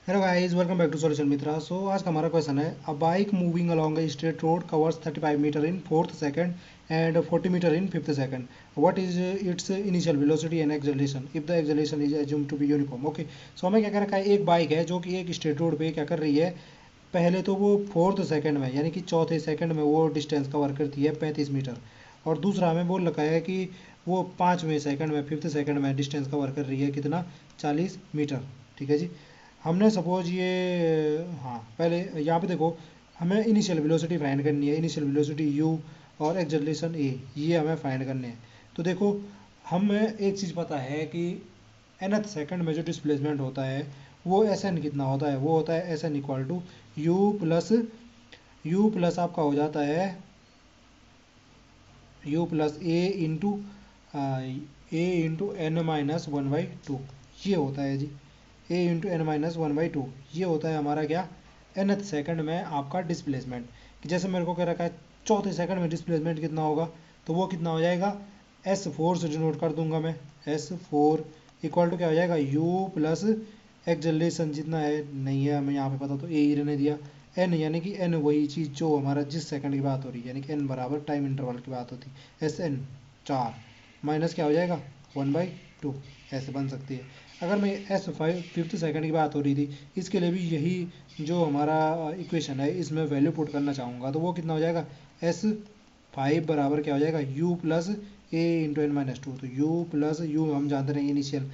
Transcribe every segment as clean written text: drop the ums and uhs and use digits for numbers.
Hello guys, welcome back to solution Mitra. So आज का हमारा क्वेश्चन है, a bike moving along a straight road covers 35 metre in fourth second and 40 metre in fifth second. What is its initial velocity and acceleration if the acceleration is assumed to be uniform. Okay, so हमें क्या कर रखा है, एक bike है जो कि एक स्ट्रेट रोड पे क्या कर रही है। पहले तो वो फोर्थ सेकंड में यानी कि चौथे सेकंड में वो डिस्टेंस कवर करती है 35 मीटर, और दूसरा हमें बोल रखा है कि वो पाँचवें सेकंड में फिफ्थ सेकंड में डिस्टेंस कवर कर रही है कितना, 40 मीटर। ठीक है जी। हमने सपोज ये, हाँ पहले यहाँ पे देखो, हमें इनिशियल वेलोसिटी फाइंड करनी है। इनिशियल वेलोसिटी u और एक्सेलरेशन a, ये हमें फाइंड करने हैं। तो देखो, हमें एक चीज़ पता है कि nth सेकंड में जो डिस्प्लेसमेंट होता है वो sn कितना होता है, वो होता है sn equal to u plus आपका हो जाता है u plus a into n minus one by two, ये होता है जी। a into n minus one by two, ये होता है हमारा क्या, nth सेकंड में आपका डिस्प्लेसमेंट। कि जैसे मेरे को कह रखा है चौथे सेकंड में डिस्प्लेसमेंट कितना होगा, तो वो कितना हो जाएगा, s4 से डिनोट कर दूंगा मैं। s4 इक्वल टू क्या हो जाएगा, u प्लस एक्सेलरेशन जितना है, नहीं है हमें यहाँ पे पता तो a ही रहने दिया। n यानी कि n वही चीज़ जो हमारा जिस सेकंड की बात हो रही है, यानी कि n बराबर टाइम इंटरवल की बात होती है, एस एन 4 माइनस क्या हो जाएगा 1/2, ऐसे बन सकती है। अगर मैं s5 फिफ्थ सेकंड की बात हो रही थी, इसके लिए भी यही जो हमारा इक्वेशन है इसमें वैल्यू पुट करना चाहूँगा, तो वो कितना हो जाएगा, s5 बराबर क्या हो जाएगा, u plus a into n minus two. तो u प्लस u हम जानते नहीं इनिशियल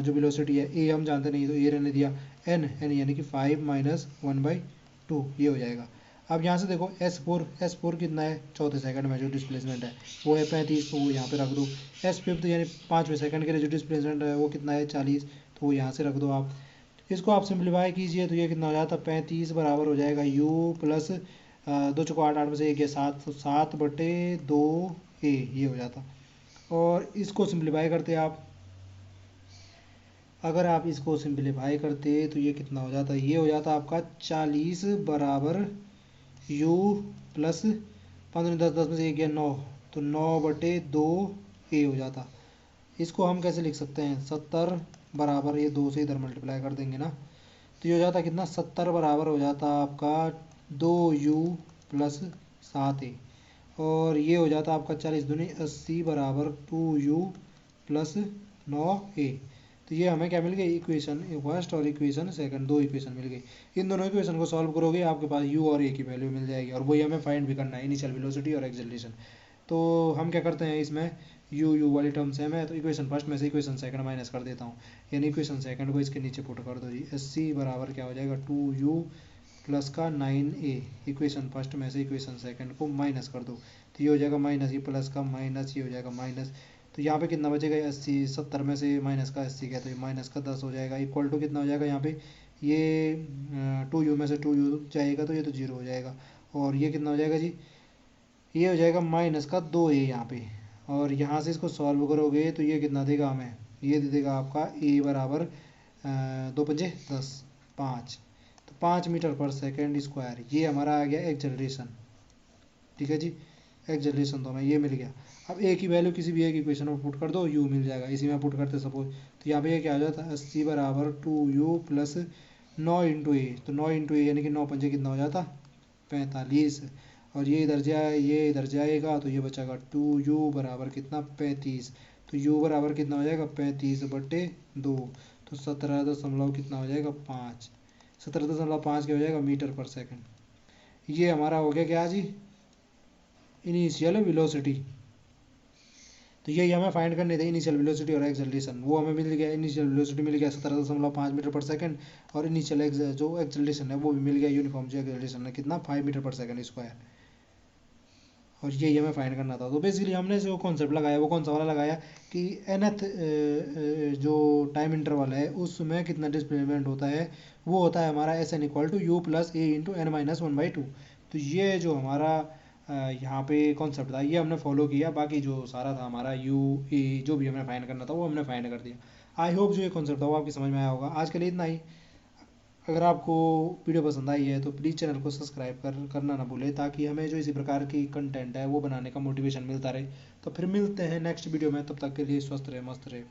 जो वेलोसिटी है, a हम जानते नहीं तो a रहने दिया, n यानी कि 5 माइनस 1/2, ये हो जाएगा। अब यहाँ से देखो s4 कितना है, चौथे सेकंड में जो डिस्प्लेसमेंट है वो है 35, तो वो यहाँ पे रख दो। s5 यानी पाँचवें सेकंड के लिए जो डिस्प्लेसमेंट है वो कितना है 40, तो वो यहाँ से रख दो आप। इसको आप सिंप्लीफाई कीजिए तो ये कितना हो जाता है, 35 बराबर हो जाएगा u प्लस 2 × 8 8 में से 1 है 7, तो 7/2 a, ये हो जाता। और इसको सिंप्लीफाई करते आप, अगर आप इसको सिंप्लीफाई करते तो ये कितना हो जाता, ये हो जाता आपका 40 बराबर u प्लस 15 10 10 में से 1 गया 9, तो 9/2 a हो जाता। इसको हम कैसे लिख सकते हैं, 70 बराबर, ये 2 से इधर मल्टीप्लाई कर देंगे ना, तो ये हो जाता कितना, 70 बराबर हो जाता आपका 2u प्लस 7a, और ये हो जाता आपका 40 दूनी 80 बराबर 2u प्लस 9a। तो ये हमें क्या मिल गई, इक्वेशन फर्स्ट और इक्वेशन सेकंड, दो इक्वेशन मिल गई। इन दोनों इक्वेशन को सॉल्व करोगे आपके पास u और a की वैल्यू मिल जाएगी, और वही हमें फाइंड भी करना है, इनिशियल वेलोसिटी और एक्सेलरेशन। तो हम क्या करते हैं इसमें, u वाली टर्म सेम है तो इक्वेशन फर्स्ट में से इक्वेशन सेकंड माइनस कर देता हूँ, यानी इक्वेशन सेकंड को इसके नीचे पुट कर दो जी। 80 बराबर क्या हो जाएगा 2u प्लस का 9a, इक्वेशन फर्स्ट में से इक्वेशन सेकंड को माइनस कर दो, तो ये हो जाएगा माइनस, ये प्लस का माइनस, ये हो जाएगा माइनस। तो यहाँ पे कितना बचेगा 80, 70 में से माइनस का 80 गया तो ये माइनस का 10 हो जाएगा, इक्वल टू कितना हो जाएगा यहाँ पे, ये 2u में से 2u जाएगा तो ये तो 0 हो जाएगा, और ये कितना हो जाएगा जी, ये हो जाएगा माइनस का 2a यहाँ पे। और यहाँ से इसको सॉल्व करोगे तो ये कितना देगा हमें, ये दे देगा आपका a बराबर 2×5 = 5, तो 5 मीटर पर सेकेंड स्क्वायर, ये हमारा आ गया एक्सेलरेशन। ठीक है जी, एक्सेलरेशन तो हमें ये मिल गया। अब ए की वैल्यू किसी भी एक इक्वेशन में पुट कर दो, u मिल जाएगा, इसी में पुट करते सपोज, तो यहाँ पे ये क्या हो जाता है, 80 बराबर 2u प्लस 9 इंटू ए, तो 9 इंटू ए यानी कि 9 पंजे कितना हो जाता 45, और ये इधर जाए, ये इधर जाएगा तो ये बचेगा 2u बराबर कितना 35, तो u बराबर कितना हो जाएगा 35/2, तो 17 दशमलव कितना हो जाएगा 5, 17.5 क्या हो जाएगा मीटर पर सेकंड। ये हमारा हो गया क्या जी, इनिशियल वेलोसिटी। तो यही हमें फाइंड करने थे, इनिशियल वेलोसिटी और एक्सेलरेशन। वो हमें मिल गया, इनिशियल वेलोसिटी मिल गया 17.5 मीटर पर सेकंड, और इनिशियल जो एक्सेलरेशन है वो भी मिल गया यूनिफॉर्म, जो एक्सेलरेशन है कितना 5 मीटर पर सेकंड स्क्वायर, और यही हमें फाइंड करना था। तो बेसिकली हमने जो कॉन्सेप्ट लगाया वो कौन सा वाला लगाया कि nth जो टाइम इंटरवल है उसमें कितना डिस्प्लेसमेंट होता है, वो होता है हमारा SN equal to u plus a into n minus 1/2। तो ये जो हमारा यहाँ पे कॉन्सेप्ट था ये हमने फॉलो किया, बाकी जो सारा था हमारा u a जो भी हमें फाइंड करना था वो हमने फाइंड कर दिया। आई होप जो ये कॉन्सेप्ट था वो आपकी समझ में आया होगा। आज के लिए इतना ही। अगर आपको वीडियो पसंद आई है तो प्लीज़ चैनल को सब्सक्राइब करना ना भूलें, ताकि हमें जो इसी प्रकार की कंटेंट है वो बनाने का मोटिवेशन मिलता रहे। तो फिर मिलते हैं नेक्स्ट वीडियो में, तब तक के लिए स्वस्थ रहे, मस्त रहे।